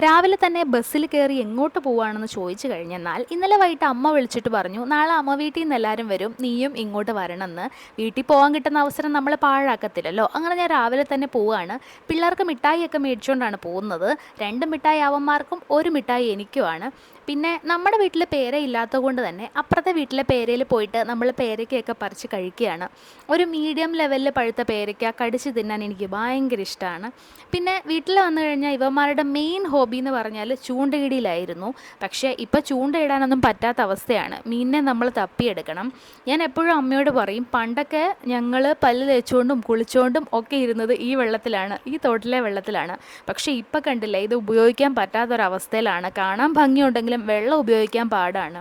രാവിലെ തന്നെ ബസ്സിൽ കയറി എങ്ങോട്ട് പോവുകയാണെന്ന് ചോദിച്ചു കഴിഞ്ഞെന്നാൽ ഇന്നലെ വൈകിട്ട് അമ്മ വിളിച്ചിട്ട് പറഞ്ഞു നാളെ അമ്മ വീട്ടിൽ നിന്ന് എല്ലാവരും വരും, നീയും ഇങ്ങോട്ട് വരണമെന്ന്. വീട്ടിൽ പോകാൻ കിട്ടുന്ന അവസരം നമ്മൾ പാഴാക്കത്തില്ലല്ലോ. അങ്ങനെ ഞാൻ രാവിലെ തന്നെ പോവുകയാണ്. പിള്ളേർക്ക് മിഠായിയൊക്കെ മേടിച്ചുകൊണ്ടാണ് പോകുന്നത്. 2 മിഠായി അവന്മാർക്കും 1 മിഠായി എനിക്കുമാണ്. പിന്നെ നമ്മുടെ വീട്ടിൽ പേര ഇല്ലാത്തത് കൊണ്ട് തന്നെ അപ്പുറത്തെ വീട്ടിലെ പേരയിൽ പോയിട്ട് നമ്മൾ പേരയ്ക്കയൊക്കെ പറിച്ച് കഴിക്കുകയാണ്. ഒരു മീഡിയം ലെവലിൽ പഴുത്ത പേരയ്ക്ക കടിച്ച് തിന്നാൻ എനിക്ക് ഭയങ്കര ഇഷ്ടമാണ്. പിന്നെ വീട്ടിൽ വന്നു കഴിഞ്ഞാൽ ഇവന്മാരുടെ മെയിൻ ഹോബി എന്ന് പറഞ്ഞാൽ ചൂണ്ടയിടയിലായിരുന്നു. പക്ഷേ ഇപ്പോൾ ചൂണ്ടയിടാനൊന്നും പറ്റാത്ത അവസ്ഥയാണ്. മീനിനെ നമ്മൾ തപ്പിയെടുക്കണം. ഞാൻ എപ്പോഴും അമ്മയോട് പറയും, പണ്ടൊക്കെ ഞങ്ങൾ പല്ല് തേച്ചുകൊണ്ടും കുളിച്ചുകൊണ്ടും ഒക്കെ ഇരുന്നത് ഈ വെള്ളത്തിലാണ്, ഈ തോട്ടിലെ വെള്ളത്തിലാണ്. പക്ഷേ ഇപ്പം കണ്ടില്ലേ, ഇത് ഉപയോഗിക്കാൻ പറ്റാത്തൊരവസ്ഥയിലാണ്. കാണാൻ ഭംഗിയുണ്ടെങ്കിലും വെള്ളം ഉപയോഗിക്കാൻ പാടാണ്.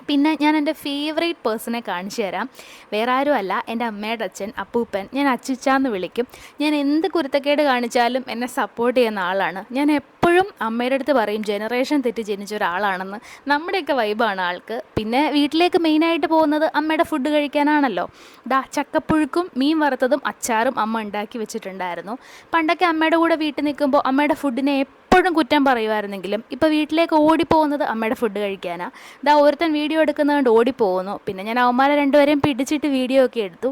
പിന്നെ ഞാൻ എൻ്റെ ഫേവറേറ്റ് പേഴ്സണെ കാണിച്ചു തരാം. വേറെ ആരുമല്ല, എൻ്റെ അമ്മയുടെ അച്ഛൻ അപ്പൂപ്പൻ. ഞാൻ അച്ചുച്ചാന്ന് വിളിക്കും. ഞാൻ എന്ത് കുരുത്തക്കേട് കാണിച്ചാലും എന്നെ സപ്പോർട്ട് ചെയ്യുന്ന ആളാണ്. ഞാൻ എപ്പോഴും അമ്മയുടെ അടുത്ത് പറയും ജനറേഷൻ തെറ്റി ജനിച്ച ഒരാളാണെന്ന്. നമ്മുടെയൊക്കെ വൈബാണ് ആൾക്ക്. പിന്നെ വീട്ടിലേക്ക് മെയിനായിട്ട് പോകുന്നത് അമ്മയുടെ ഫുഡ് കഴിക്കാനാണല്ലോ. ചക്കപ്പുഴുക്കും മീൻ വറുത്തതും അച്ചാറും അമ്മ ഉണ്ടാക്കി വെച്ചിട്ടുണ്ടായിരുന്നു. പണ്ടൊക്കെ അമ്മയുടെ കൂടെ വീട്ടിൽ നിൽക്കുമ്പോൾ അമ്മയുടെ ഫുഡിനെ എപ്പോഴും കുറ്റം പറയുമായിരുന്നെങ്കിലും ഇപ്പോൾ വീട്ടിലേക്ക് ഓടിപ്പോകുന്നത് അമ്മയുടെ ഫുഡ് കഴിക്കാനാണ്. ഒരുത്തൻ വീഡിയോ എടുക്കുന്നതുകൊണ്ട് ഓടിപ്പോകുന്നു. പിന്നെ ഞാൻ അവന്മാരെ രണ്ടുപേരെയും പിടിച്ചിട്ട് വീഡിയോ ഒക്കെ എടുത്തു.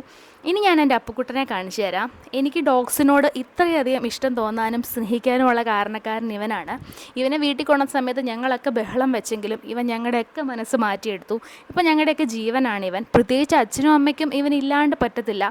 ഇനി ഞാൻ എൻ്റെ അപ്പുക്കുട്ടനെ കാണിച്ചു തരാം. എനിക്ക് ഡോഗ്സിനോട് ഇത്രയധികം ഇഷ്ടം തോന്നാനും സ്നേഹിക്കാനുമുള്ള കാരണക്കാരൻ ഇവനാണ്. ഇവനെ വീട്ടിൽ കൊണ്ടുവന്ന സമയത്ത് ഞങ്ങളൊക്കെ ബഹളം വെച്ചെങ്കിലും ഇവൻ ഞങ്ങളുടെയൊക്കെ മനസ്സ് മാറ്റിയെടുത്തു. ഇപ്പം ഞങ്ങളുടെയൊക്കെ ജീവനാണ് ഇവൻ. പ്രത്യേകിച്ച് അച്ഛനും അമ്മയ്ക്കും ഇവനില്ലാണ്ട് പറ്റത്തില്ല.